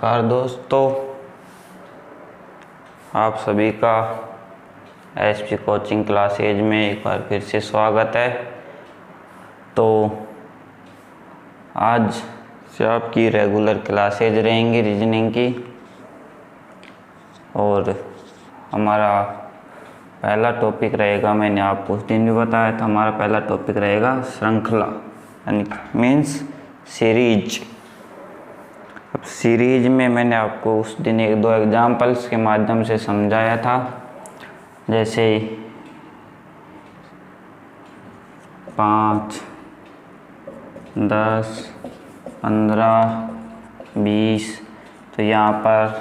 नमस्कार दोस्तों, आप सभी का एसपी कोचिंग क्लासेज में एक बार फिर से स्वागत है। तो आज से आपकी रेगुलर क्लासेज रहेंगी रीजनिंग की, और हमारा पहला टॉपिक रहेगा, मैंने आपको उस दिन भी बताया था, हमारा पहला टॉपिक रहेगा श्रृंखला यानी मीन्स सीरीज। अब सीरीज में मैंने आपको उस दिन एक दो एग्जाम्पल्स के माध्यम से समझाया था, जैसे 5, 10, 15, 20। तो यहाँ पर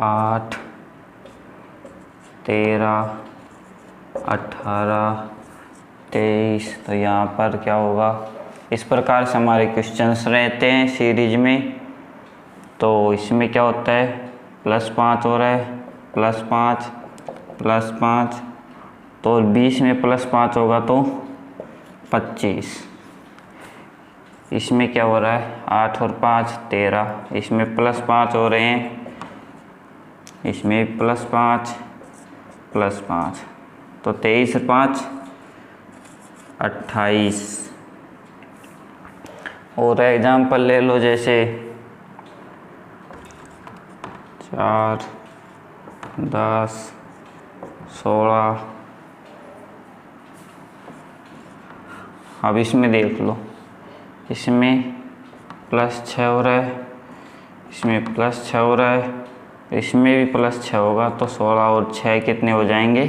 8, 13, 18, 23। तो यहाँ पर क्या होगा, इस प्रकार से हमारे क्वेश्चंस रहते हैं सीरीज में। तो इसमें क्या होता है, +5 हो रहा है, +5, +5। तो 20 में +5 होगा तो 25। इसमें क्या हो रहा है, 8 और 5 13। इसमें +5 हो रहे हैं, इसमें +5, +5। तो 23 और 5 28। और एग्जाम्पल ले लो, जैसे 4, 10, 16। अब इसमें देख लो, इसमें +6 हो रहा है, इसमें +6 हो रहा है, इसमें भी +6 होगा। तो 16 और 6 कितने हो जाएंगे,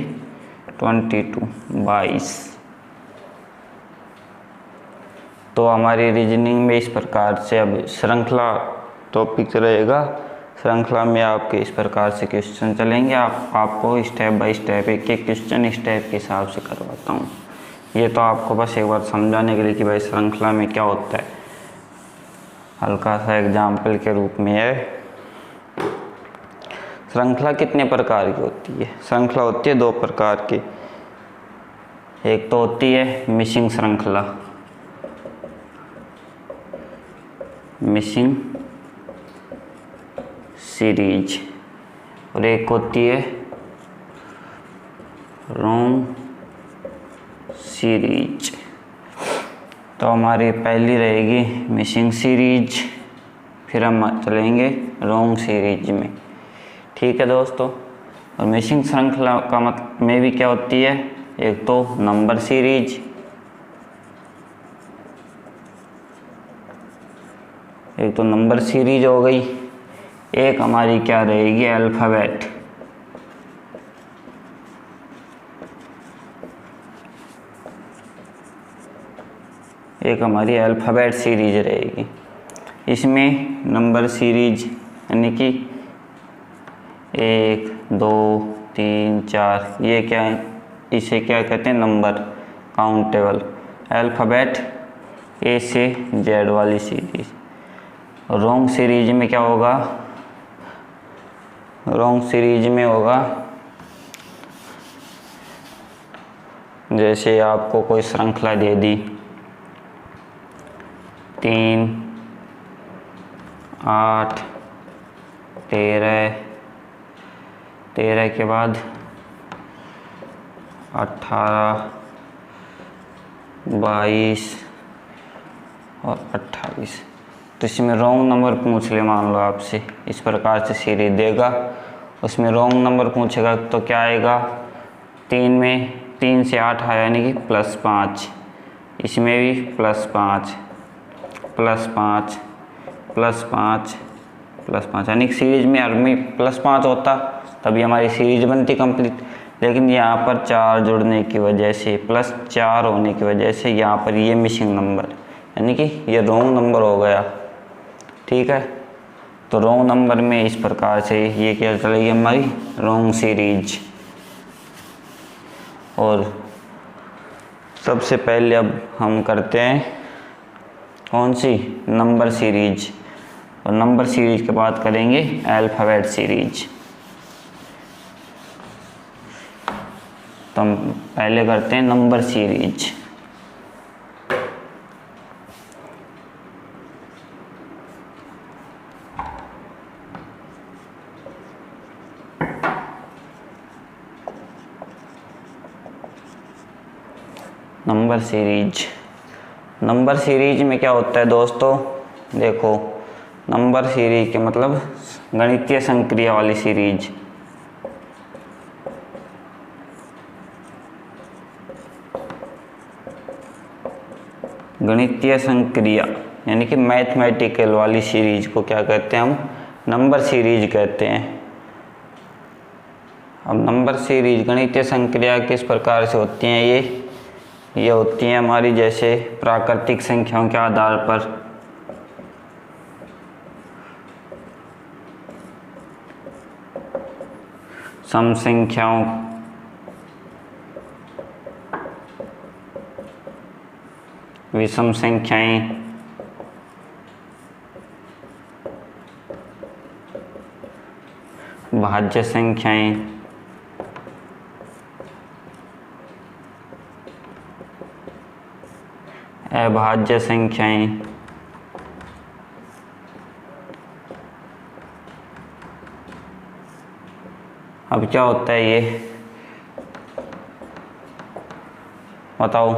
22। तो हमारी रीजनिंग में इस प्रकार से अब श्रृंखला टॉपिक रहेगा। श्रृंखला में आपके इस प्रकार से क्वेश्चन चलेंगे। आपको स्टेप बाय स्टेप एक एक क्वेश्चन स्टेप के हिसाब से करवाता हूँ। ये तो आपको बस एक बार समझाने के लिए कि भाई श्रृंखला में क्या होता है, हल्का सा एग्जाम्पल के रूप में है। श्रृंखला कितने प्रकार की होती है? श्रृंखला होती है 2 प्रकार की। एक तो होती है मिसिंग श्रृंखला, मिसिंग सीरीज, और एक होती है रॉन्ग सीरीज। तो हमारी पहली रहेगी मिसिंग सीरीज, फिर हम चलेंगे रॉन्ग सीरीज में। ठीक है दोस्तों। और मिसिंग श्रृंखला का मतलब में भी क्या होती है, एक तो नंबर सीरीज, एक तो नंबर सीरीज हो गई, एक हमारी क्या रहेगी, अल्फ़ाबेट। एक हमारी अल्फ़ाबेट सीरीज रहेगी। इसमें नंबर सीरीज यानी कि 1, 2, 3, 4, ये क्या है, इसे क्या कहते हैं, नंबर काउंटेबल। अल्फ़ाबेट A से Z वाली सीरीज। रॉन्ग सीरीज में क्या होगा, रॉन्ग सीरीज में होगा, जैसे आपको कोई श्रृंखला दे दी 3, 8, 13, 13 के बाद 18, 22 और 28। तो इसमें रॉन्ग नंबर पूछ ले, मान लो आपसे इस प्रकार से सीरीज देगा, उसमें रॉन्ग नंबर पूछेगा तो क्या आएगा, 3 से 8 आया यानी कि +5, इसमें भी +5, +5, +5, +5, यानी कि सीरीज में हर में +5 होता तभी हमारी सीरीज बनती कंप्लीट। लेकिन यहाँ पर 4 जुड़ने की वजह से, +4 होने की वजह से यहाँ पर ये मिसिंग नंबर यानी कि ये रॉन्ग नंबर हो गया। ठीक है। तो रॉन्ग नंबर में इस प्रकार से ये क्या चलेगी, हमारी रॉन्ग सीरीज। और सबसे पहले अब हम करते हैं कौन सी, नंबर सीरीज। और नंबर सीरीज के बाद करेंगे अल्फ़ाबेट सीरीज। तो हम पहले करते हैं number series. Number series. Number series में क्या होता है दोस्तों, देखो नंबर सीरीज के मतलब गणितीय संक्रिया वाली सीरीज। गणितीय संक्रिया यानी कि मैथमेटिकल वाली सीरीज को क्या कहते हैं हम, नंबर सीरीज कहते हैं। अब नंबर सीरीज गणितीय संक्रिया किस प्रकार से होती हैं, ये होती हैं हमारी जैसे प्राकृतिक संख्याओं के आधार पर सम संख्याओं, विषम संख्याएं, भाज्य संख्याएं, अभाज्य संख्याएं, अब क्या होता है ये बताओ।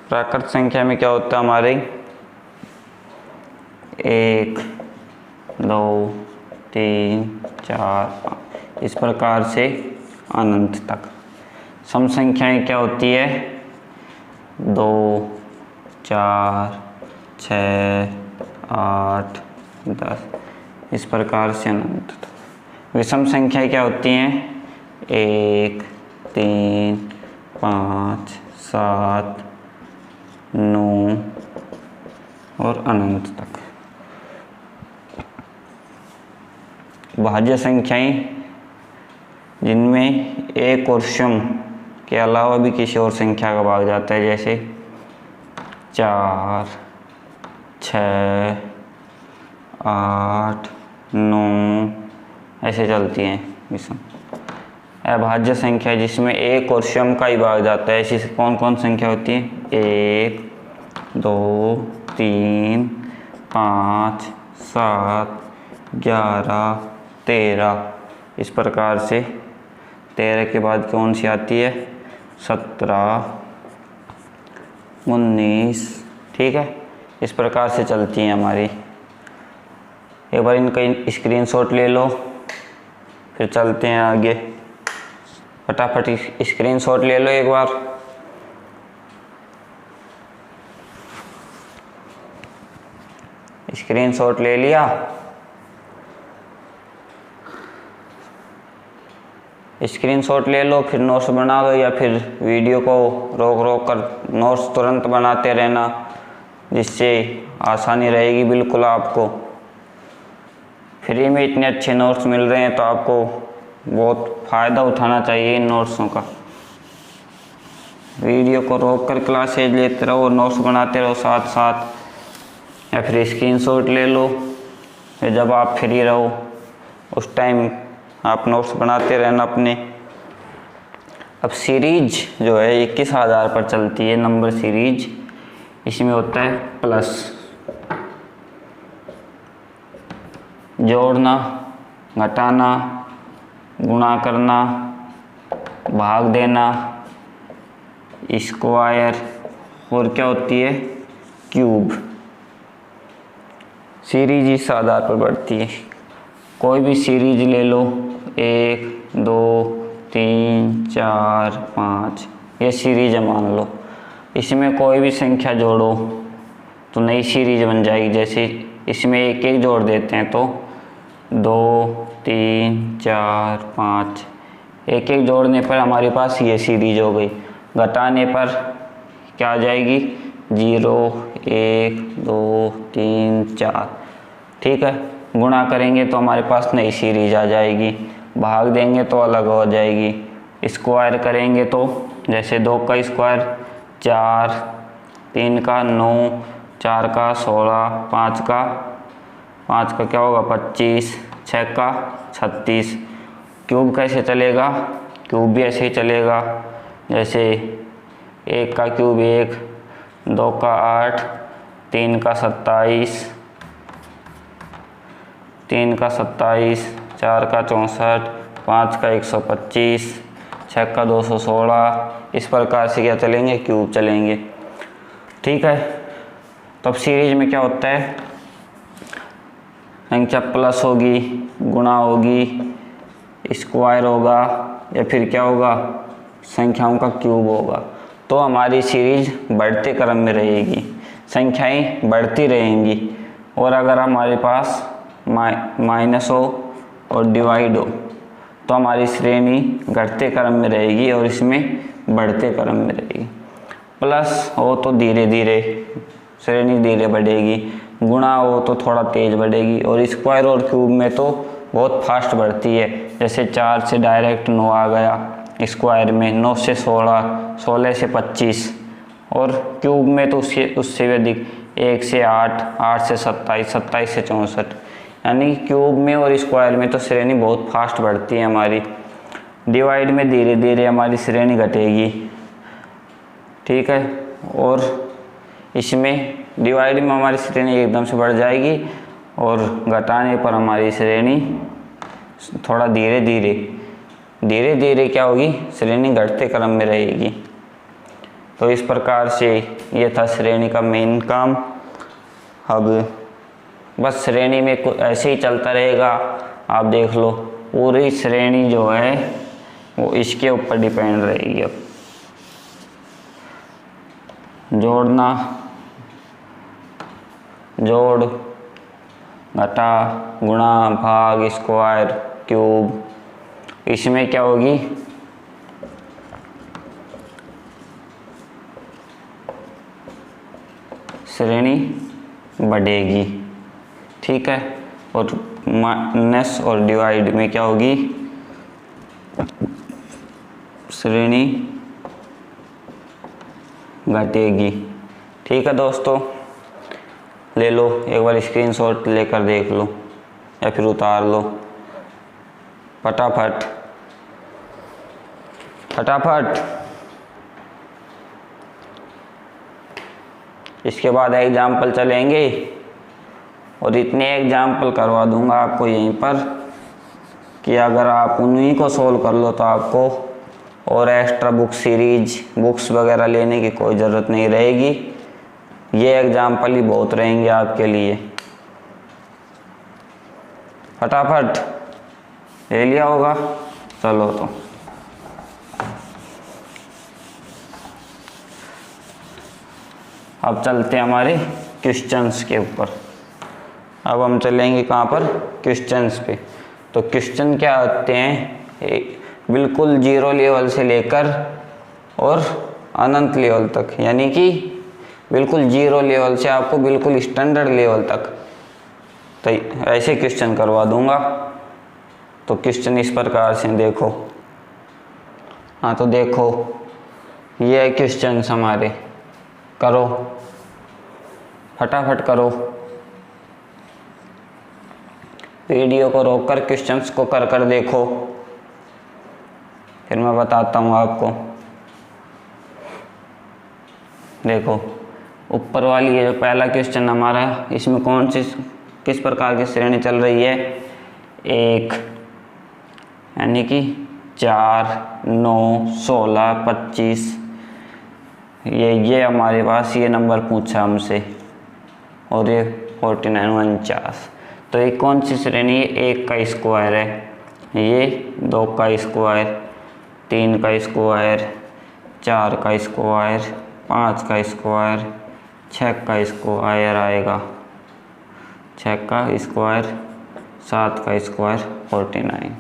प्राकृत संख्या में क्या होता है हमारे 1 2 3 4 5 इस प्रकार से अनंत तक। सम संख्याएं क्या होती है 2 4 6 8 10 इस प्रकार से अनंत तक। विषम संख्याएं क्या होती हैं 1 3 5 7 9 और अनंत तक। भाज्य संख्याएं जिनमें एक और शून्य के अलावा भी किसी और संख्या का भाग जाता है, जैसे 4 6 8 9 ऐसे चलती हैं विषम। अभाज्य संख्या जिसमें एक और शून्य का ही भाग जाता है, ऐसी कौन कौन संख्या होती है 1 2 3 5 7 11 13 इस प्रकार से। 13 के बाद कौन सी आती है 17 19 ठीक है, इस प्रकार से चलती हैं हमारी। एक बार इनका स्क्रीनशॉट ले लो, फिर चलते हैं आगे। फटाफट स्क्रीनशॉट ले लो एक बार। स्क्रीनशॉट ले लिया, स्क्रीनशॉट ले लो, फिर नोट्स बना दो या फिर वीडियो को रोक रोक कर नोट्स तुरंत बनाते रहना, जिससे आसानी रहेगी बिल्कुल आपको। फ्री में इतने अच्छे नोट्स मिल रहे हैं तो आपको बहुत फ़ायदा उठाना चाहिए इन नोट्सों का। वीडियो को रोक कर क्लासेज लेते रहो और नोट्स बनाते रहो साथ साथ, या फिर स्क्रीनशॉट ले लो। फिर जब आप फ्री रहो उस टाइम आप नोट्स बनाते रहना अपने। अब सीरीज जो है ये किस आधार पर चलती है, नंबर सीरीज। इसमें होता है प्लस, जोड़ना, घटाना, गुणा करना, भाग देना, स्क्वायर, और क्या होती है क्यूब। सीरीज इस आधार पर बढ़ती है। कोई भी सीरीज ले लो 1 2 3 4 5 ये सीरीज है मान लो। इसमें कोई भी संख्या जोड़ो तो नई सीरीज बन जाएगी। जैसे इसमें एक एक जोड़ देते हैं तो 2 3 4 5 एक एक जोड़ने पर हमारे पास ये सीरीज हो गई। घटाने पर क्या आ जाएगी 0 1 2 3 4 ठीक है। गुणा करेंगे तो हमारे पास नई सीरीज आ जाएगी। भाग देंगे तो अलग हो जाएगी। स्क्वायर करेंगे तो जैसे 2 का स्क्वायर 4, 3 का 9, 4 का 16, 5 का क्या होगा 25, 6 का 36। क्यूब कैसे चलेगा, क्यूब भी ऐसे ही चलेगा। जैसे 1 का क्यूब 1, 2 का 8, 3 का 27, 4 का 64, 5 का 125, 6 का 216, इस प्रकार से क्या चलेंगे, क्यूब चलेंगे। ठीक है, तो अब सीरीज में क्या होता है, संख्या प्लस होगी, गुणा होगी, स्क्वायर होगा, या फिर क्या होगा, संख्याओं का क्यूब होगा। तो हमारी सीरीज बढ़ते क्रम में रहेगी, संख्याएं बढ़ती रहेंगी। और अगर हमारे पास माइनस हो और डिवाइड हो तो हमारी श्रेणी घटते क्रम में रहेगी और इसमें बढ़ते क्रम में रहेगी। प्लस हो तो धीरे धीरे श्रेणी धीरे बढ़ेगी, गुणा हो तो थोड़ा तेज बढ़ेगी, और स्क्वायर और क्यूब में तो बहुत फास्ट बढ़ती है। जैसे 4 से डायरेक्ट 9 आ गया, स्क्वायर में 9 से 16, 16 से 25, और क्यूब में तो उससे भी अधिक, 1 से 8, 8 से 27, 27 से 64। यानी क्यूब में और स्क्वायर में तो श्रेणी बहुत फास्ट बढ़ती है हमारी। डिवाइड में धीरे धीरे हमारी श्रेणी घटेगी। ठीक है, और इसमें डिवाइड में हमारी श्रेणी एकदम से बढ़ जाएगी और घटाने पर हमारी श्रेणी थोड़ा धीरे धीरे क्या होगी, श्रेणी घटते क्रम में रहेगी। तो इस प्रकार से ये था श्रेणी का मेन काम। अब बस श्रेणी में ऐसे ही चलता रहेगा, आप देख लो पूरी श्रेणी जो है वो इसके ऊपर डिपेंड रहेगी। अब जोड़ना, जोड़, घटा, गुणा, भाग, स्क्वायर, क्यूब, इसमें क्या होगी, श्रेणी बढ़ेगी। ठीक है, और माइनस और डिवाइड में क्या होगी, श्रेणी घटेगी। ठीक है दोस्तों, ले लो एक बार स्क्रीनशॉट लेकर देख लो या फिर उतार लो फटाफट फटाफट। इसके बाद एग्जाम्पल चलेंगे और इतने एग्जाम्पल करवा दूंगा आपको यहीं पर कि अगर आप उन्हीं को सोल्व कर लो तो आपको और एक्स्ट्रा बुक सीरीज बुक्स वगैरह लेने की कोई ज़रूरत नहीं रहेगी। ये एग्जाम्पल ही बहुत रहेंगे आपके लिए। फटाफट ले लिया होगा, चलो तो अब चलते हैं हमारे क्वेश्चंस के ऊपर। अब हम चलेंगे कहाँ पर, क्वेश्चंस पे। तो क्वेश्चन क्या होते हैं, बिल्कुल जीरो लेवल से लेकर और अनंत लेवल तक, यानी कि बिल्कुल जीरो लेवल से आपको बिल्कुल स्टैंडर्ड लेवल तक तो ऐसे क्वेश्चन करवा दूंगा। तो क्वेश्चन इस प्रकार से देखो, हाँ तो देखो ये है क्वेश्चन हमारे, करो फटाफट करो, वीडियो को रोककर क्वेश्चंस को कर कर देखो, फिर मैं बताता हूँ आपको। देखो ऊपर वाली ये जो पहला क्वेश्चन हमारा, इसमें कौन सी किस प्रकार की श्रेणी चल रही है, 1 यानी कि 4, 9, 16, 25, ये हमारे पास ये नंबर पूछा हमसे, और ये 49, 49। तो ये कौन सी श्रेणी है, 1 का स्क्वायर है, ये 2 का स्क्वायर, 3 का स्क्वायर, 4 का स्क्वायर, 5 का स्क्वायर, 6 का स्क्वायर आएगा, 6 का स्क्वायर, 7 का स्क्वायर, 49।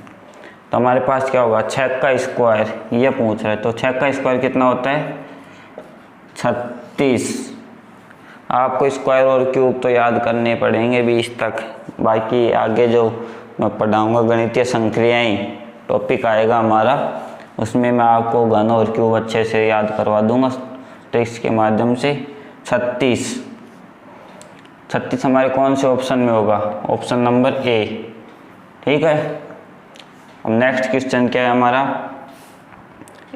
तो हमारे पास क्या होगा, 6 का स्क्वायर ये पूछ रहा है, तो 6 का स्क्वायर कितना होता है, 36। आपको स्क्वायर और क्यूब तो याद करने पड़ेंगे 20 तक, बाकी आगे जो मैं पढ़ाऊँगा गणितीय संक्रियाएं टॉपिक आएगा हमारा, उसमें मैं आपको घन और क्यूब अच्छे से याद करवा दूंगा टेक्स्ट के माध्यम से। 36 हमारे कौन से ऑप्शन में होगा, ऑप्शन नंबर ए। ठीक है, अब नेक्स्ट क्वेश्चन क्या है हमारा,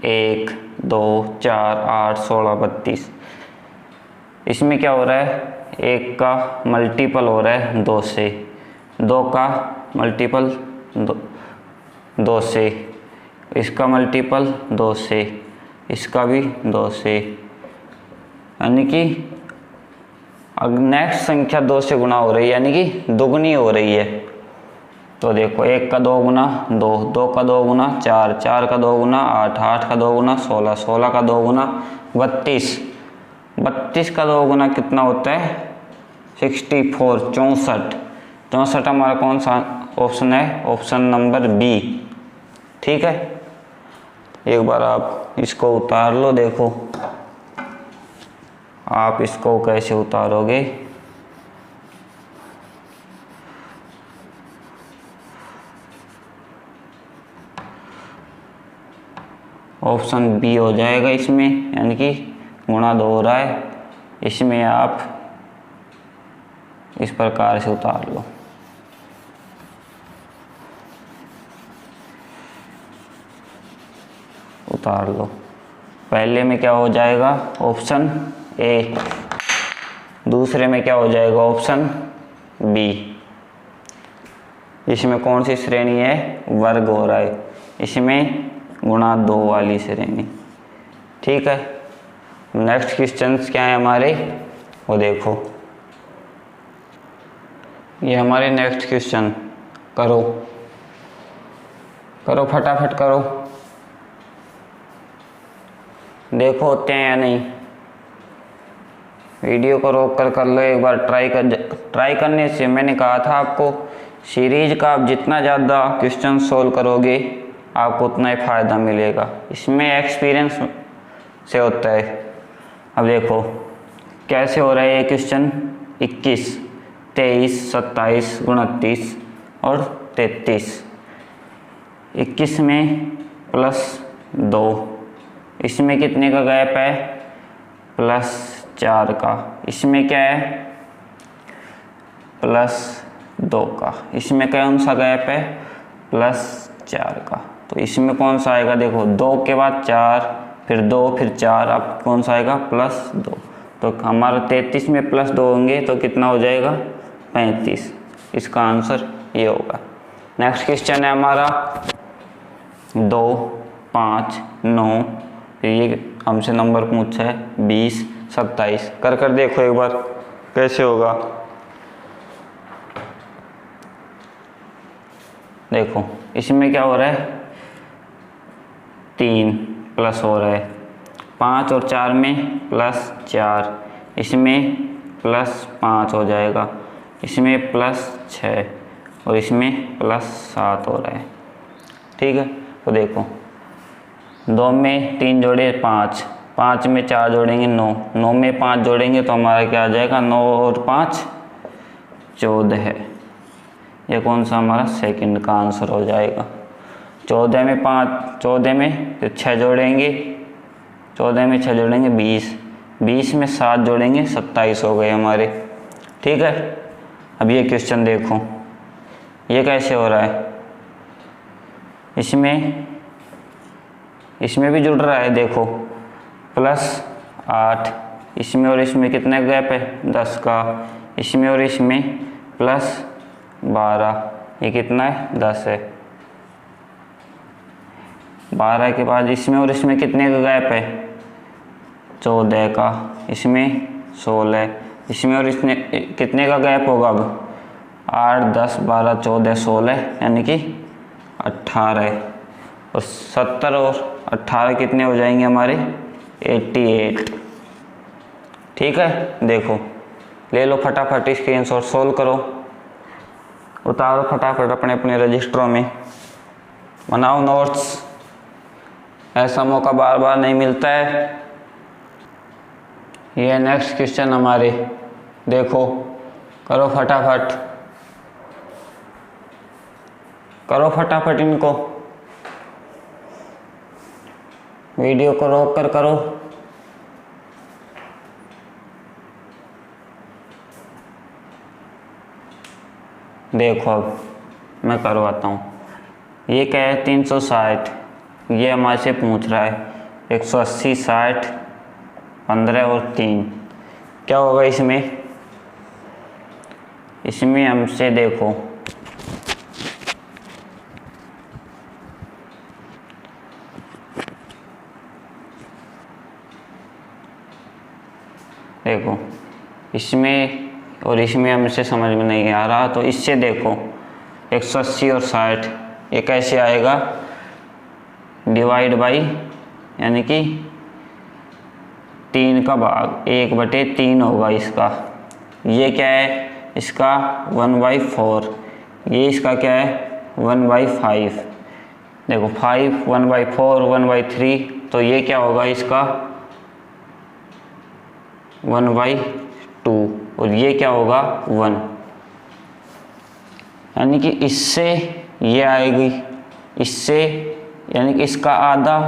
1, 2, 4, 8, 16, 32। इसमें क्या हो रहा है, 1 का मल्टीपल हो रहा है 2 से, 2 का मल्टीपल 2 से, इसका मल्टीपल 2 से, इसका भी 2 से, यानी कि अब नेक्स्ट संख्या 2 से गुना हो रही है, यानी कि दुगनी हो रही है। तो देखो 1 का 2 गुना 2, 2 का 2 गुना 4, 4 का 2 गुना 8, 8 का 2 गुना 16, 16 का 2 गुना 32, 32 का 2 गुना कितना होता है 64, 64, 64 हमारा कौन सा ऑप्शन है, ऑप्शन नंबर बी। ठीक है, एक बार आप इसको उतार लो, देखो आप इसको कैसे उतारोगे। ऑप्शन बी हो जाएगा इसमें, यानी कि गुणा 2 हो रहा है, इसमें आप इस प्रकार से उतार लो। उतार लो। पहले में क्या हो जाएगा ऑप्शन ए, दूसरे में क्या हो जाएगा ऑप्शन बी। इसमें कौन सी श्रेणी है, वर्ग हो रहा है, इसमें गुणा 2 वाली श्रेणी। ठीक है, नेक्स्ट क्वेश्चन क्या है हमारे, वो देखो, ये हमारे नेक्स्ट क्वेश्चन। करो करो फटाफट करो, देखो होते हैं या नहीं। वीडियो को रोक कर लो एक बार, ट्राई करने से मैंने कहा था आपको, सीरीज का आप जितना ज़्यादा क्वेश्चन सोल्व करोगे आपको उतना ही फ़ायदा मिलेगा, इसमें एक्सपीरियंस से होता है। अब देखो कैसे हो रहा है ये क्वेश्चन, 21, 23, 27, 29 और 33। 21 में +2, इसमें कितने का गैप है +4 का, इसमें क्या है +2 का, इसमें कौन सा गैप है +4 का। तो इसमें कौन सा आएगा, देखो 2 के बाद 4, फिर 2, फिर 4, अब कौन सा आएगा +2। तो हमारा 33 में +2 होंगे तो कितना हो जाएगा 35। इसका आंसर ये होगा। नेक्स्ट क्वेश्चन है हमारा 2, 5, 9, ये हमसे नंबर पूछा है 20, 27। कर देखो एक बार कैसे होगा। देखो इसमें क्या हो रहा है 3 प्लस हो रहा है, 5 और 4 में +4, इसमें +5 हो जाएगा, इसमें +6 और इसमें +7 हो रहा है। ठीक है, तो देखो 2 में 3 जोड़े 5, 5 में 4 जोड़ेंगे 9, 9 में 5 जोड़ेंगे तो हमारा क्या आ जाएगा 9 और 5 14 है। ये कौन सा हमारा सेकंड का आंसर हो जाएगा। 14 में 5, 14 में फिर 6 जोड़ेंगे, 14 में 6 जोड़ेंगे 20, 20 में 7 जोड़ेंगे 27 हो गए हमारे। ठीक है, अब ये क्वेश्चन देखो ये कैसे हो रहा है, इसमें भी जुड़ रहा है, देखो +8, इसमें और इसमें कितने गैप है 10 का, इसमें और इसमें +12, ये कितना है 10 है। 12 के बाद इसमें और इसमें कितने का गैप है 14 का, इसमें 16, इसमें और इसमें कितने का गैप होगा अब 8, 10, 12, 14, 16 यानी कि 18, और 70 और 18 कितने हो जाएंगे हमारे 88। ठीक है, देखो ले लो फटाफट स्क्रीनशॉट, सोल्व करो, उतारो फटाफट अपने अपने रजिस्टरों में, बनाओ नोट्स, ऐसा मौका बार बार नहीं मिलता है। ये नेक्स्ट क्वेश्चन हमारे, देखो करो फटाफट, करो फटाफट इनको, वीडियो को रोक कर करो। देखो अब मैं करवाता हूँ। ये क्या है 360, ये हमारे से पूछ रहा है 180, 60, 15 और 3, क्या होगा इसमें हमसे देखो इसमें और इसमें हमसे समझ में नहीं आ रहा, तो इससे देखो 180 और 60 ये कैसे आएगा, डिवाइड बाई यानी कि 3 का भाग 1/3 होगा इसका। ये क्या है इसका 1/4, ये इसका क्या है 1/5। देखो 5 1/4 1/3, तो ये क्या होगा इसका 1/2 और ये क्या होगा 1, यानी कि इससे ये आएगी, इससे यानी कि इसका आधा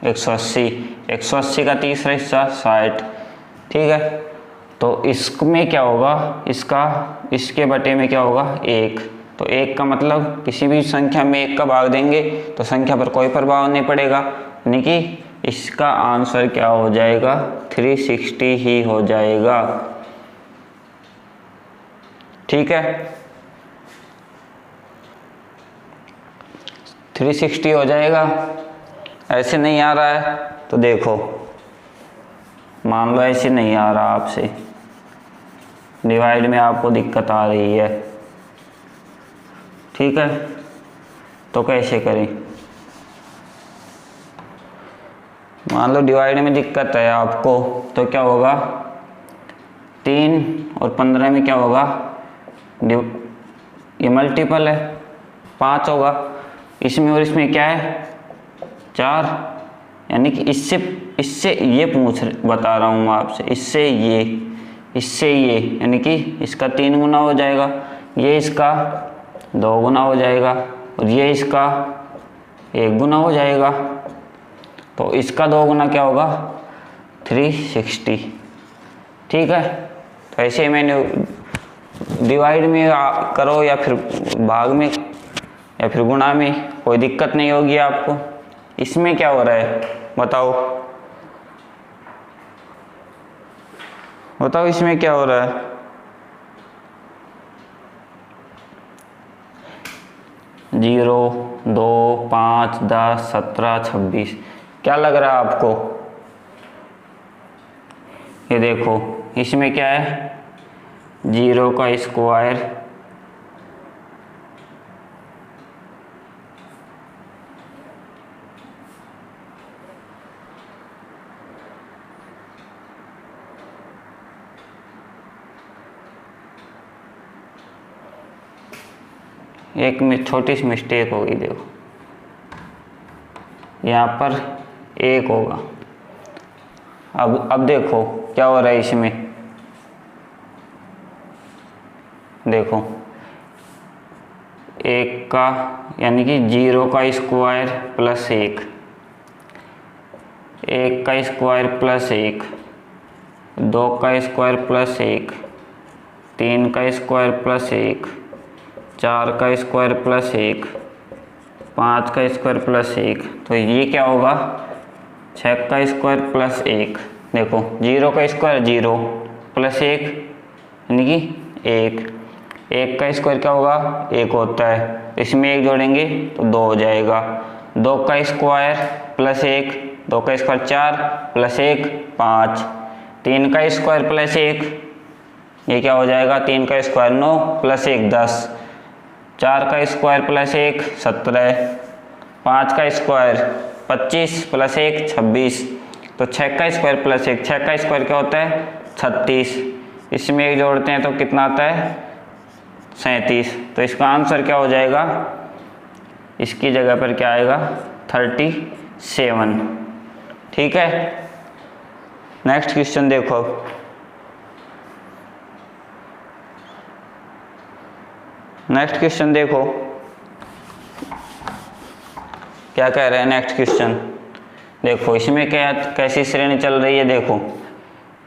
180, 180 का तीसरा हिस्सा 60। ठीक है, तो इसमें क्या होगा, इसका इसके बटे में क्या होगा 1। तो 1 का मतलब किसी भी संख्या में 1 का भाग देंगे तो संख्या पर कोई प्रभाव नहीं पड़ेगा, यानी कि इसका आंसर क्या हो जाएगा 360 ही हो जाएगा। ठीक है, 360 हो जाएगा। ऐसे नहीं आ रहा है तो देखो, मान लो ऐसे नहीं आ रहा आपसे, डिवाइड में आपको दिक्कत आ रही है। ठीक है, तो कैसे करें, मान लो डिवाइड में दिक्कत है आपको, तो क्या होगा 3 और 15 में क्या होगा, ये मल्टीपल है 5 होगा, इसमें और इसमें क्या है 4, यानी कि इससे ये बता रहा हूँ मैं आपसे, इससे ये यानी कि इसका 3 गुना हो जाएगा, ये इसका 2 गुना हो जाएगा और ये इसका 1 गुना हो जाएगा। तो इसका 2 गुना क्या होगा 360। ठीक है, तो ऐसे ही मैंने डिवाइड में करो या फिर भाग में या फिर गुणा में, कोई दिक्कत नहीं होगी आपको। इसमें क्या हो रहा है बताओ इसमें क्या हो रहा है, जीरो 2 5 10 17 26, क्या लग रहा है आपको, ये देखो इसमें क्या है 0 का स्क्वायर एक में छोटी सी मिस्टेक होगी, देखो यहाँ पर 1 होगा। अब देखो क्या हो रहा है इसमें, देखो 1 का यानी कि 0 का स्क्वायर प्लस 1 का स्क्वायर प्लस 1, 2 का स्क्वायर प्लस 1, 3 का स्क्वायर प्लस 1, 4 का स्क्वायर प्लस 1, 5 का स्क्वायर प्लस 1, तो ये क्या होगा 6 का स्क्वायर प्लस 1। देखो 0 का स्क्वायर 0 प्लस 1 यानी कि 1 का स्क्वायर क्या होगा 1 होता है, इसमें 1 जोड़ेंगे तो 2 हो जाएगा। 2 का स्क्वायर प्लस 1, 2 का स्क्वायर 4 प्लस 1 5, 3 का स्क्वायर प्लस 1, ये क्या हो जाएगा 3 का स्क्वायर 9 प्लस 1 10, 4 का स्क्वायर प्लस 1 17, 5 का स्क्वायर 25 प्लस 1 26, तो 6 का स्क्वायर प्लस 1, 6 का स्क्वायर क्या होता है 36, इसमें 1 जोड़ते हैं तो कितना आता है 37। तो इसका आंसर क्या हो जाएगा, इसकी जगह पर क्या आएगा 37। ठीक है, नेक्स्ट क्वेश्चन देखो, नेक्स्ट क्वेश्चन देखो क्या कह रहे हैं। नेक्स्ट क्वेश्चन देखो, इसमें क्या कैसी श्रेणी चल रही है, देखो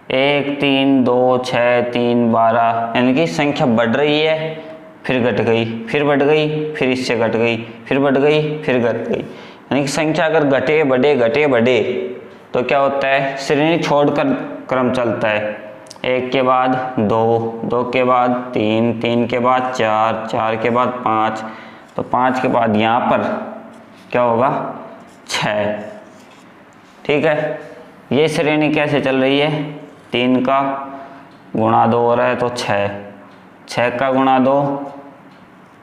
1 3 2 6 3 12, यानी कि संख्या बढ़ रही है फिर घट गई, फिर बढ़ गई, फिर इससे घट गई, फिर बढ़ गई, फिर घट गई, यानी कि संख्या अगर घटे बढ़े तो क्या होता है श्रेणी छोड़कर क्रम चलता है। 1 के बाद 2, 2 के बाद 3, 3 के बाद 4, 4 के बाद 5, तो 5 के बाद यहाँ पर क्या होगा 6। ठीक है, ये श्रेणी कैसे चल रही है 3 का गुणा 2 हो रहा है तो 6, 6 का गुणा 2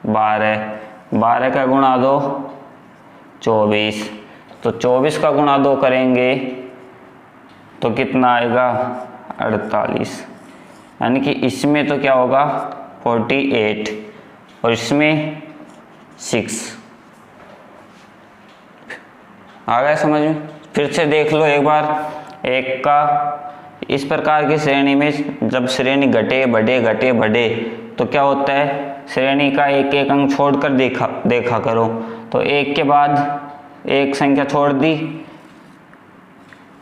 12, 12 का गुणा 2 24, तो 24 का गुणा 2 करेंगे तो कितना आएगा 48, यानी कि इसमें तो क्या होगा 48 और इसमें 6। आ गया समझ में? फिर से देख लो एक बार। एक का इस प्रकार की श्रेणी में जब श्रेणी घटे बढ़े तो क्या होता है, श्रेणी का एक एक अंक छोड़कर देखा करो। तो एक के बाद एक संख्या छोड़ दी,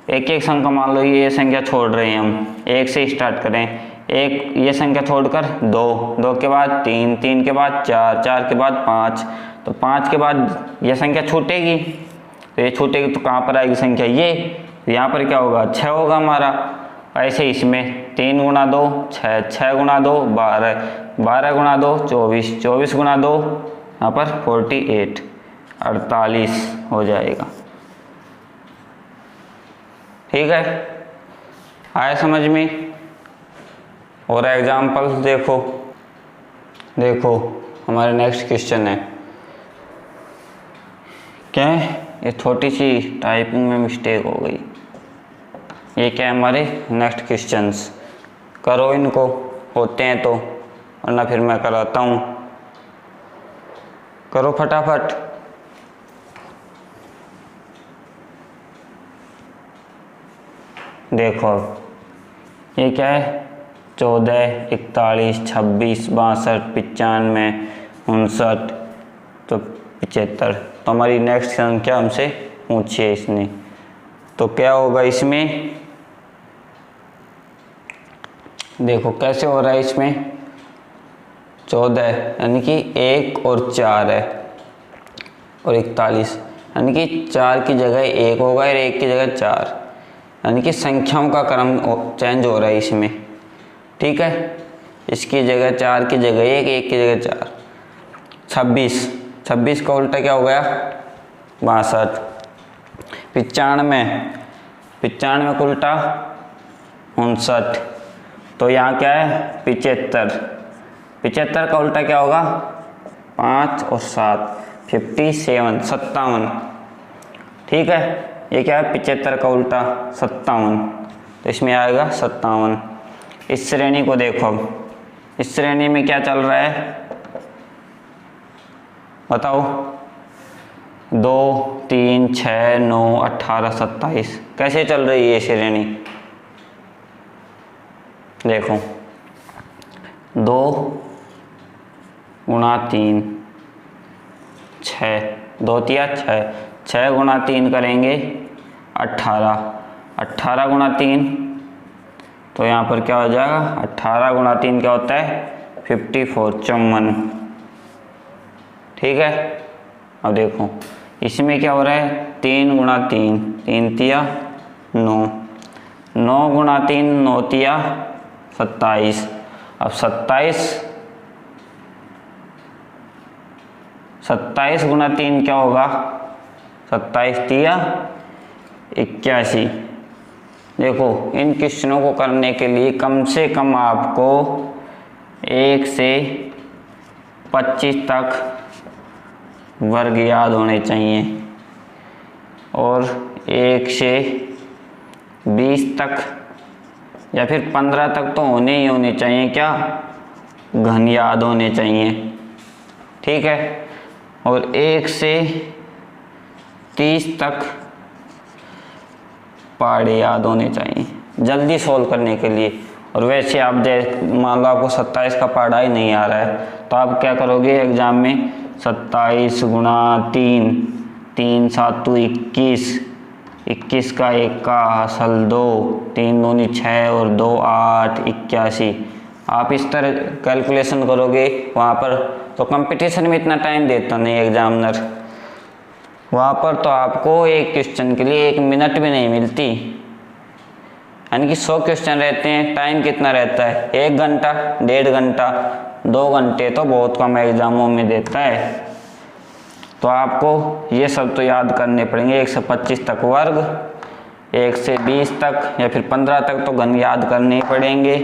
एक एक संख्या मान लो ये संख्या छोड़ रहे हैं हम, एक से स्टार्ट करें, एक ये संख्या छोड़कर 2, 2 के बाद 3, 3 के बाद 4, 4 के बाद 5, तो 5 के बाद ये संख्या छूटेगी, तो ये छूटेगी तो कहाँ पर आएगी संख्या ये, तो यहाँ पर क्या होगा 6 होगा हमारा। ऐसे इसमें 3 गुणा 2 6, 6 गुणा 2 12, 12 गुणा 2 24, 24 गुणा 2 यहाँ पर 48, 48 हो जाएगा। ठीक है, आया समझ में? और एग्जाम्पल्स देखो, देखो हमारे नेक्स्ट क्वेश्चन है क्या है, ये छोटी सी टाइपिंग में मिस्टेक हो गई। ये क्या है हमारे नेक्स्ट क्वेश्चंस, करो इनको, होते हैं तो, वरना फिर मैं कराता हूँ। करो फटाफट। देखो अब ये क्या है, 14, 41, 26, 62, 95, 59, तो 75। तो हमारी नेक्स्ट संख्या हमसे पूछी है इसने, तो क्या होगा इसमें, देखो कैसे हो रहा है इसमें 14 यानी कि 1 और 4 है, और 41 यानी कि 4 की जगह 1 होगा और 1 की जगह 4, यानी कि संख्याओं का क्रम चेंज हो रहा है इसमें। ठीक है, इसकी जगह 4 की जगह 1, 1 की जगह 4। 26, 26 का उल्टा क्या हो गया 62। 95, 95 का उल्टा 59। तो यहाँ क्या है 75, 75 का उल्टा क्या होगा 5 और 7, 57, 57। ठीक है, ये क्या है 75 का उल्टा 57, तो इसमें आएगा 57। इस श्रेणी को देखो, इस श्रेणी में क्या चल रहा है बताओ, 2, 3, 6, 9, 18, 27 कैसे चल रही है ये श्रेणी। देखो 2 गुणा 3 6, 2 तिया 6, 6 गुणा 3 करेंगे 18, 18 गुणा 3, तो यहाँ पर क्या हो जाएगा 18 गुणा 3 क्या होता है 54, 54। ठीक है, अब देखो इसमें क्या हो रहा है 3 गुणा 3, 3 तिया 9, 9 गुणा 3 9 तिया 27। अब 27 गुणा 3 क्या होगा 27 तिया 81। देखो इन क्वेश्चनों को करने के लिए कम से कम आपको 1 से 25 तक वर्ग याद होने चाहिए, और 1 से 20 तक या फिर 15 तक तो होने ही होने चाहिए, क्या घन याद होने चाहिए। ठीक है, और 1 से 30 तक पहाड़े याद होने चाहिए जल्दी सोल्व करने के लिए। और वैसे आप मान लो आपको 27 का पहाड़ा ही नहीं आ रहा है, तो आप क्या करोगे एग्जाम में 27 गुणा 3, 3 7 21, 21 का 1 का हसल 2, 3 दूनी 6 और 2 8, 81। आप इस तरह कैलकुलेशन करोगे वहाँ पर, तो कंपटीशन में इतना टाइम देता नहीं एग्जामिनर, वहाँ पर तो आपको एक क्वेश्चन के लिए 1 मिनट भी नहीं मिलती, यानी कि 100 क्वेश्चन रहते हैं, टाइम कितना रहता है 1 घंटा, 1.5 घंटा, 2 घंटे तो बहुत कम एग्जामों में देता है। तो आपको ये सब तो याद करने पड़ेंगे, 1 से 25 तक वर्ग, 1 से 20 तक या फिर 15 तक तो घन याद करने ही पड़ेंगे,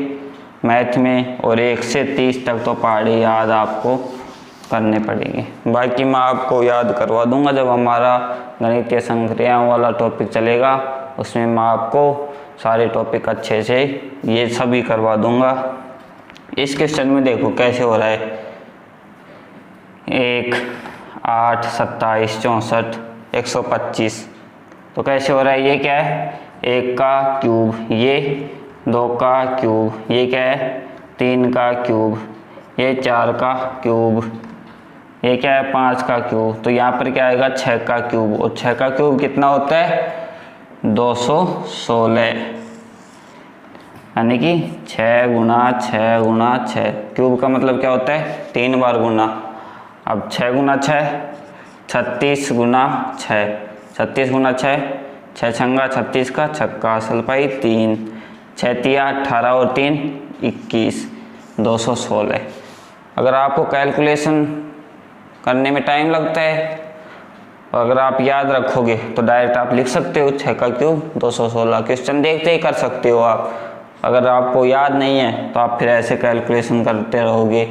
मैथ में, और 1 से 30 तक तो पहाड़ी याद आपको करने पड़ेंगे। बाकी मैं आपको याद करवा दूंगा जब हमारा गणितीय संक्रियाओं वाला टॉपिक चलेगा, उसमें मैं आपको सारे टॉपिक अच्छे से ये सभी करवा दूंगा। इस क्वेश्चन में देखो कैसे हो रहा है, 1, 8, 27, 64, 125। तो कैसे हो रहा है, ये क्या है, 1 का क्यूब, ये 2 का क्यूब, ये क्या है 3 का क्यूब, ये 4 का क्यूब, ये क्या है 5 का क्यूब। तो यहाँ पर क्या आएगा 6 का क्यूब, और 6 का क्यूब कितना होता है 216, यानी कि 6 गुना 6 गुना 6। क्यूब का मतलब क्या होता है 3 बार गुना। अब 6 गुना 6 36 गुना 6, 36 गुना 6, 6 छंगा 36 का छक्का, असल पाई 3, 6 तिया 18 और 3 21, 216। अगर आपको कैलकुलेशन करने में टाइम लगता है, अगर आप याद रखोगे तो डायरेक्ट आप लिख सकते हो 6 का क्यूब 216, क्वेश्चन देखते ही कर सकते हो आप। अगर आपको याद नहीं है तो आप फिर ऐसे कैलकुलेशन करते रहोगे,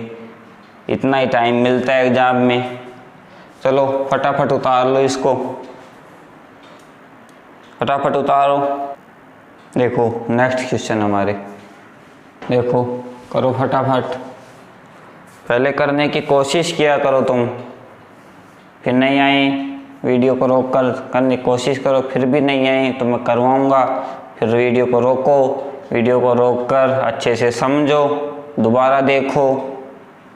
इतना ही टाइम मिलता है एग्जाम में। चलो फटाफट उतार लो इसको, फटाफट उतारो। देखो नेक्स्ट क्वेश्चन हमारे, देखो करो फटाफट, पहले करने की कोशिश किया करो तुम, फिर नहीं आई वीडियो को रोक कर करने की कोशिश करो, फिर भी नहीं आई तो मैं करवाऊँगा। फिर वीडियो को रोको, वीडियो को रोक कर अच्छे से समझो, दोबारा देखो,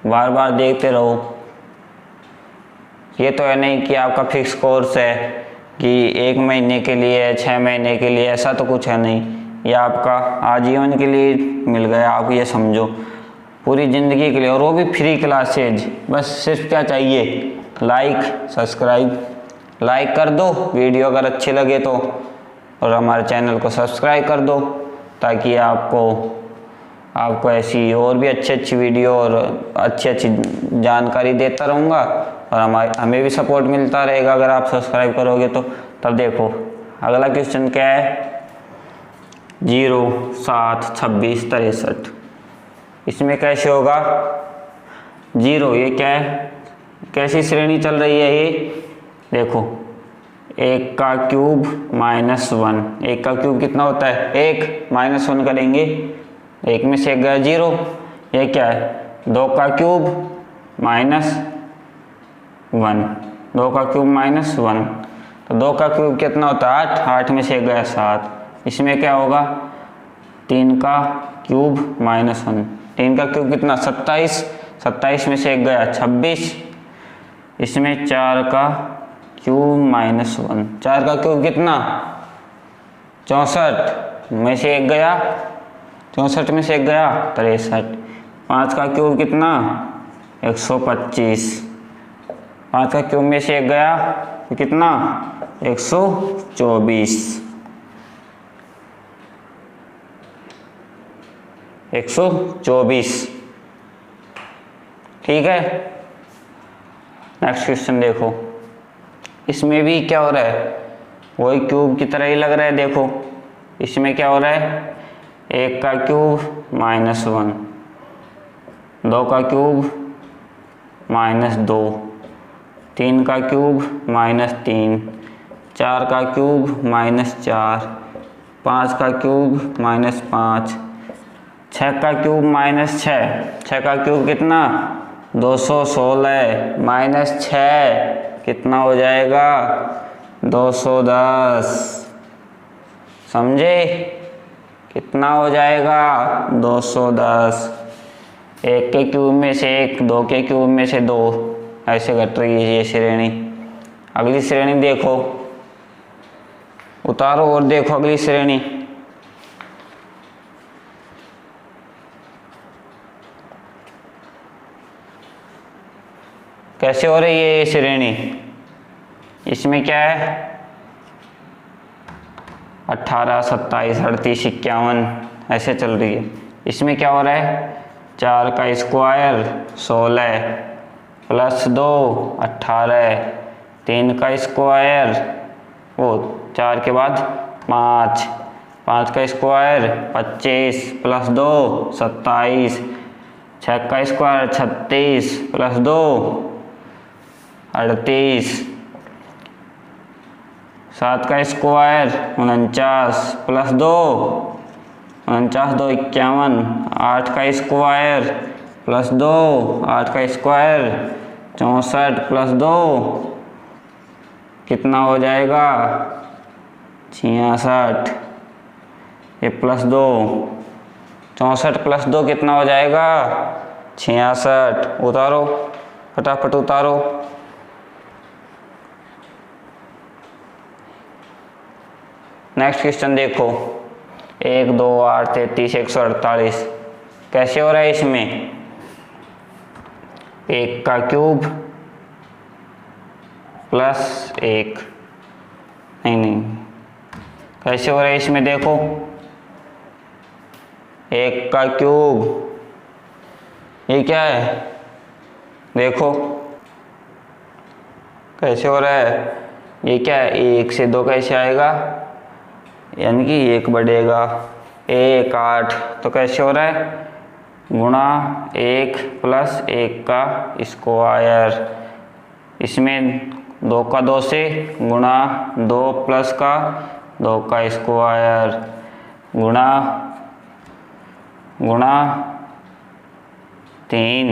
बार बार देखते रहो। ये तो है नहीं कि आपका फिक्स कोर्स है कि 1 महीने के लिए 6 महीने के लिए, ऐसा तो कुछ है नहीं। ये आपका आजीवन के लिए मिल गया, आप ये समझो, पूरी ज़िंदगी के लिए, और वो भी फ्री क्लासेज। बस सिर्फ क्या चाहिए, लाइक सब्सक्राइब, लाइक कर दो वीडियो अगर अच्छी लगे तो, और हमारे चैनल को सब्सक्राइब कर दो, ताकि आपको ऐसी और भी अच्छी वीडियो और अच्छी जानकारी देता रहूँगा, और हमें भी सपोर्ट मिलता रहेगा अगर आप सब्सक्राइब करोगे तो। तब देखो अगला क्वेश्चन क्या है, 0, 7, 26, 63। इसमें कैसे होगा 0, ये क्या है, कैसी श्रेणी चल रही है ये, देखो 1 का क्यूब -1, 1 का क्यूब कितना होता है 1, -1 करेंगे, 1 में से 1 गया 0। ये क्या है 2 का क्यूब -1, 2 का क्यूब -1, तो 2 का क्यूब कितना होता है 8, 8 में से 1 गया 7। इसमें क्या होगा 3 का क्यूब -1, 3 का क्यूब कितना 27, 27 में से 1 गया 26। इसमें 4 का क्यूब -1, 4 का क्यूब कितना 64 में से 1 गया, 64 में से 1 गया 63। 5 का क्यूब कितना 125, 5 का क्यूब में से 1 गया तो कितना 124, 124। ठीक है, नेक्स्ट क्वेश्चन देखो, इसमें भी क्या हो रहा है, वही क्यूब की तरह ही लग रहा है। देखो इसमें क्या हो रहा है 1 का क्यूब -1, 2 का क्यूब -2, 3 का क्यूब -3, 4 का क्यूब -4, 5 का क्यूब -5, 6 का क्यूब -6, 6 का क्यूब कितना 216 -6 कितना हो जाएगा 210, समझे कितना हो जाएगा 210। 1 के क्यूब में से 1, 2 के क्यूब में से 2, ऐसे घट रही है ये श्रेणी। अगली श्रेणी देखो, उतारो और देखो अगली श्रेणी, कैसे हो रही है ये श्रेणी। इसमें क्या है 18, 27, 38, 51 ऐसे चल रही है। इसमें क्या हो रहा है 4 का स्क्वायर 16 + 2 18, 3 का स्क्वायर वो 4 के बाद 5, 5 का स्क्वायर 25 प्लस 2 27, 6 का स्क्वायर 36 प्लस 2 38, 7 का स्क्वायर 49 प्लस 2 49 2 51, 8 का स्क्वायर प्लस 2 8 का स्क्वायर 64 प्लस 2 कितना हो जाएगा 66, ये प्लस 2 64 प्लस 2 कितना हो जाएगा 66। उतारो फटाफट उतारो। नेक्स्ट क्वेश्चन देखो, 1 2 8 33 148 कैसे हो रहा है इसमें 1 का क्यूब प्लस 1 नहीं कैसे हो रहा है इसमें देखो 1 का क्यूब ये क्या है देखो कैसे हो रहा है ये क्या है 1 से 2 कैसे आएगा यानी कि 1 बढ़ेगा 1 8 तो कैसे हो रहा है गुणा 1 प्लस 1 का स्क्वायर इसमें 2 का 2 से गुणा 2 प्लस का 2 का स्क्वायर गुणा 3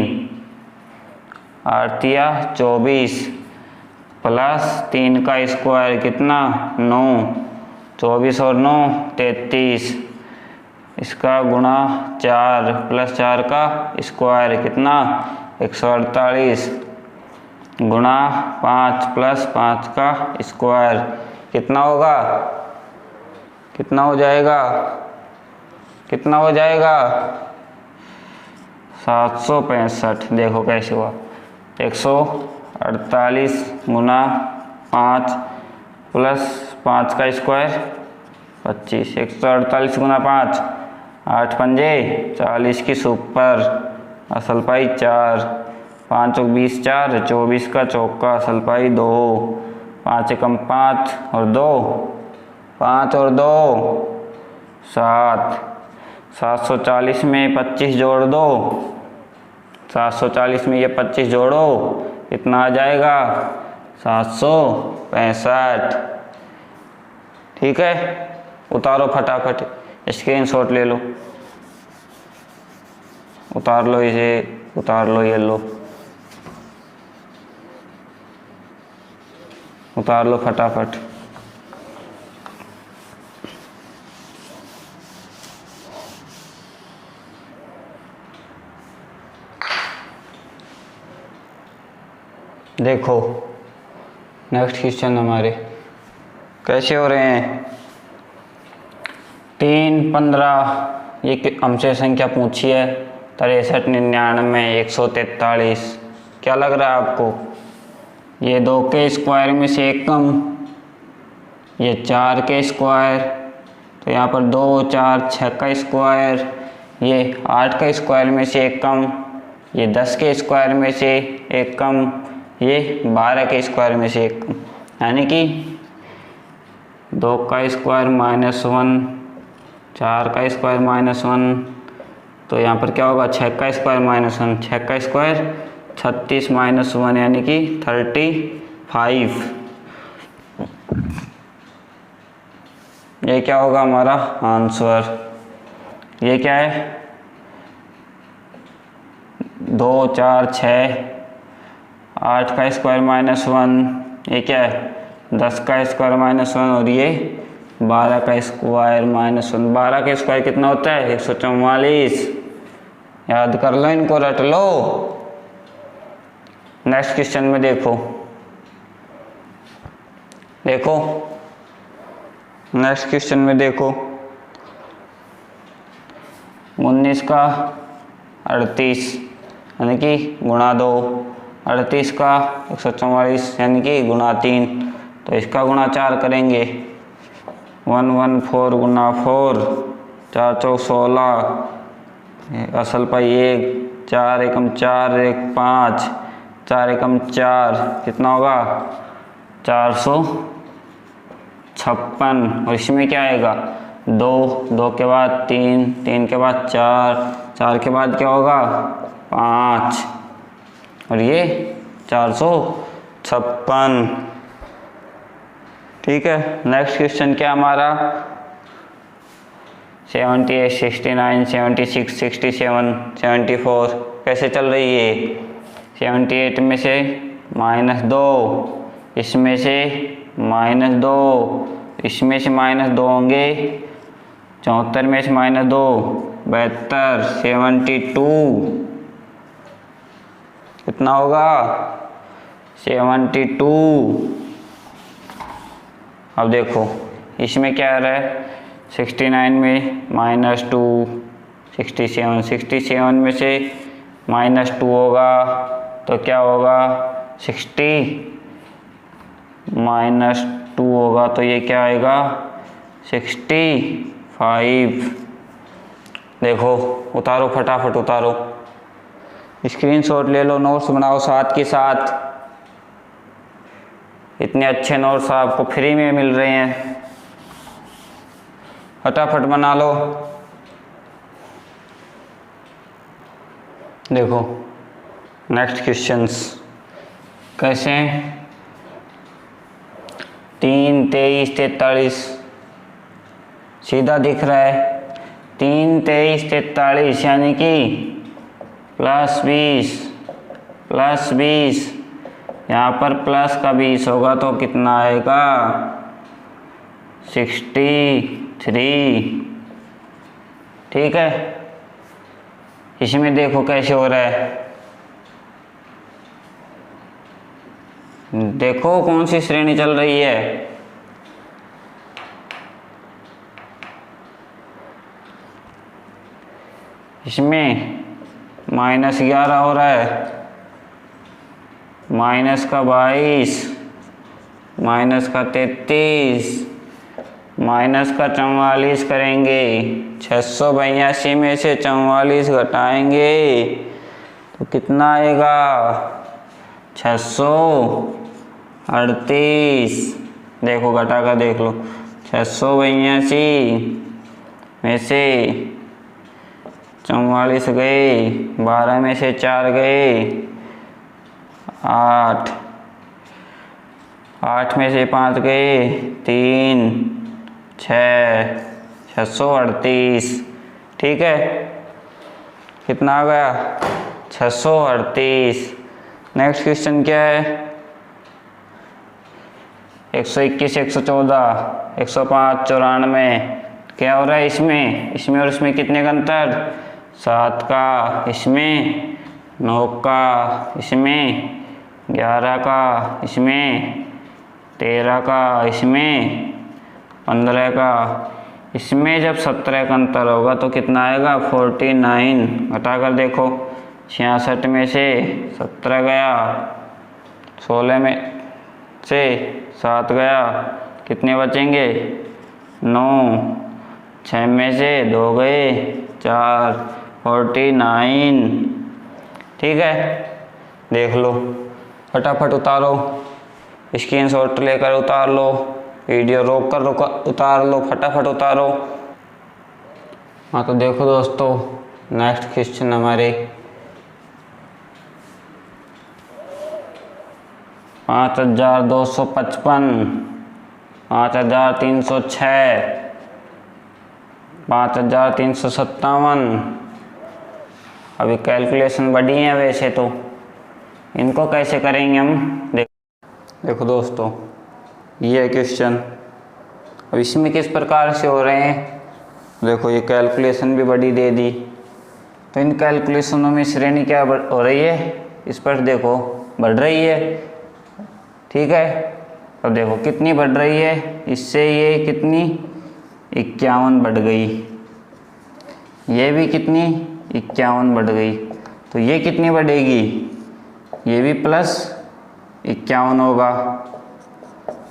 8 या 24 प्लस 3 का स्क्वायर कितना 9 24 और 9 33 इसका गुणा 4 प्लस 4 का स्क्वायर कितना 148 गुणा 5 प्लस 5 का स्क्वायर कितना होगा कितना हो जाएगा 765। देखो कैसे हुआ 148 गुणा 5 प्लस 5 का स्क्वायर 25 148 गुणा 5 8 पंजे 40 की सुपर असल पाई 4 5 और 20 4 24 का चौका असल पाई 2 5 एकम 5 और 2 5 और 2 7 740 में 25 जोड़ दो 740 में ये 25 जोड़ो कितना आ जाएगा 765। ठीक है उतारो फटाफट स्क्रीनशॉट ले लो उतार लो इसे उतार लो ये लो उतार लो फटाफट। देखो नेक्स्ट क्वेश्चन हमारे कैसे हो रहे हैं 3 15 ये हमसे संख्या पूछी है 63 99 143 क्या लग रहा है आपको ये 2 के स्क्वायर में से 1 कम ये 4 के स्क्वायर तो यहाँ पर 2 4 6 का स्क्वायर ये 8 का स्क्वायर में से 1 कम ये 10 के स्क्वायर में से 1 कम ये 12 के स्क्वायर में से 1 कम यानी कि 2 का स्क्वायर -1 4 का स्क्वायर -1 तो यहाँ पर क्या होगा 6 का स्क्वायर -1 6 का स्क्वायर 36 -1 यानी कि 35। ये क्या होगा हमारा आंसर ये क्या है 2 4 6 8 का स्क्वायर -1 ये क्या है 10 का स्क्वायर -1 और ये 12 का स्क्वायर -1 12 का स्क्वायर कितना होता है 144 याद कर लो इनको रट लो। नेक्स्ट क्वेश्चन में देखो नेक्स्ट क्वेश्चन में देखो 19 का 38 यानी कि गुणा 2 38 का 144 यानी कि गुणा 3 तो इसका गुणा 4 करेंगे 114 गुणा 4 4 चौक 16 असल पाई 1 4 एकम 4 1 5 4 एकम 4 कितना होगा 456 और इसमें क्या आएगा 2, 2 के बाद 3, 3 के बाद 4, 4 के बाद क्या होगा 5 और ये 456। ठीक है, नेक्स्ट क्वेश्चन क्या हमारा 78, 69, 76, 67, 74 कैसे चल रही है। 78 में से -2, इसमें से -2, इसमें से -2 होंगे। 74 में से -2 72, 72 कितना होगा 72। अब देखो इसमें क्या आ रहा है 69 में -2, 67, 67 में से -2 होगा तो क्या होगा 60 -2 होगा तो ये क्या आएगा 65। देखो उतारो फटाफट उतारो, स्क्रीनशॉट ले लो, नोट्स बनाओ साथ के साथ। इतने अच्छे नोट्स आपको फ्री में मिल रहे हैं, फटाफट बना लो। देखो नेक्स्ट क्वेश्चंस कैसे हैं 3, 23, 43 सीधा दिख रहा है। 3, 23, 43 यानी कि +20 +20, यहाँ पर प्लस का 20 होगा तो कितना आएगा 63। ठीक है, इसमें देखो कैसे हो रहा है, देखो कौन सी श्रेणी चल रही है। इसमें -11 हो रहा है, माइनस का 22, माइनस का 33, माइनस का 44 करेंगे। 682 में से 44 घटाएंगे तो कितना आएगा 638। देखो घटा कर देख लो, 682 में से 44 गए, 12 में से 4 गए 8, 8 में से 5 गए 3, 6, 638। ठीक है, कितना आ गया 638। नेक्स्ट क्वेश्चन क्या है 121, 114, 105, 94 क्या हो रहा है इसमें और इसमें कितने का अंतर 7 का, इसमें 9 का, इसमें 11 का, इसमें 13 का, इसमें 15 का। इसमें जब 17 का अंतर होगा तो कितना आएगा 49। घटा कर देखो 66 में से 17 गया, 16 में से 7 गया, कितने बचेंगे 9, 6 में से 2 गए 4, 49। ठीक है, देख लो फटाफट उतारो, स्क्रीनशॉट लेकर उतार लो, वीडियो रोक कर उतार लो, फटाफट उतारो। हाँ तो देखो दोस्तों नेक्स्ट क्वेश्चन हमारे 5255, 5306, 5357। अभी कैलकुलेशन बड़ी है वैसे तो, इनको कैसे करेंगे हम देखो दोस्तों ये क्वेश्चन। अब इसमें किस प्रकार से हो रहे हैं, देखो ये कैलकुलेशन भी बड़ी दे दी, तो इन कैलकुलेशनों में श्रेणी क्या हो रही है, इस पर देखो बढ़ रही है। ठीक है, अब देखो कितनी बढ़ रही है, इससे ये कितनी 51 बढ़ गई, ये भी कितनी 51 बढ़ गई, तो ये कितनी बढ़ेगी, ये भी +51 होगा।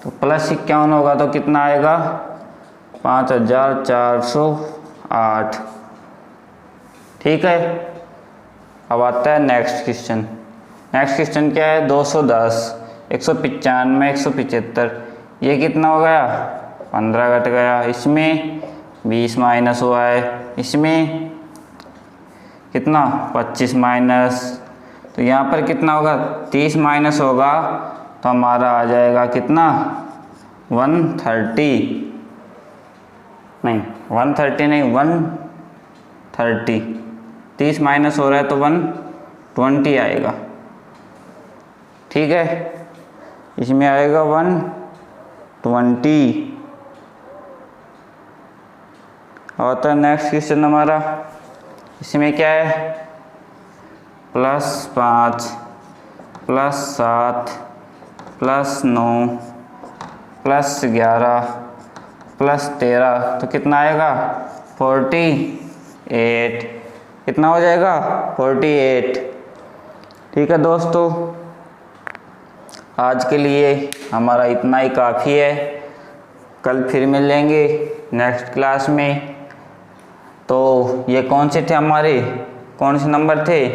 तो +51 होगा तो कितना आएगा 5408। ठीक है, अब आता है नेक्स्ट क्वेश्चन। नेक्स्ट क्वेश्चन क्या है 210, 195, 175, ये कितना हो गया 15 घट गया। इसमें 20 माइनस हुआ है, इसमें कितना 25 माइनस, तो यहाँ पर कितना होगा 30 माइनस होगा तो हमारा आ जाएगा कितना 130 नहीं 130 नहीं 130, 30 माइनस हो रहा है तो 120 आएगा। ठीक है, इसमें आएगा 120। और तो नेक्स्ट क्वेश्चन हमारा, इसमें क्या है +5 +7 +9 +11 +13, तो कितना आएगा 48, कितना हो जाएगा 48। ठीक है दोस्तों, आज के लिए हमारा इतना ही काफ़ी है, कल फिर मिलेंगे नेक्स्ट क्लास में। तो ये कौन से थे हमारे, कौन से नंबर थे,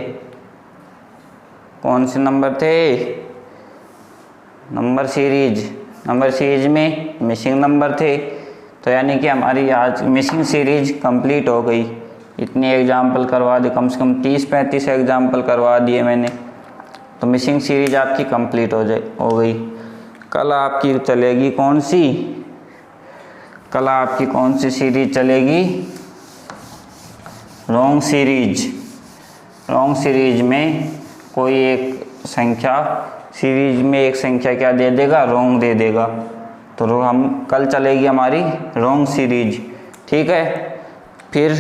कौन से नंबर थे, नंबर सीरीज में मिसिंग नंबर थे। तो यानी कि हमारी आज मिसिंग सीरीज कंप्लीट हो गई। इतनी एग्जाम्पल करवा दी, कम से कम 30-35 एग्जाम्पल करवा दिए मैंने, तो मिसिंग सीरीज आपकी कंप्लीट हो गई। कल आपकी चलेगी कौन सी, कल आपकी कौन सी सीरीज चलेगी, रॉन्ग सीरीज में कोई एक संख्या, सीरीज में एक संख्या क्या दे देगा, रॉन्ग दे देगा, तो हम कल चलेगी हमारी रॉन्ग सीरीज। ठीक है, फिर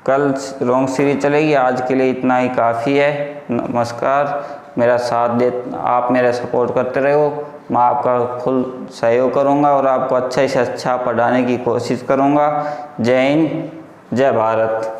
कल रॉन्ग सीरीज चलेगी। आज के लिए इतना ही काफ़ी है। नमस्कार, मेरा साथ दे, आप मेरा सपोर्ट करते रहो, मैं आपका फुल सहयोग करूंगा और आपको अच्छा से अच्छा पढ़ाने की कोशिश करूंगा। जय हिंद, जय भारत।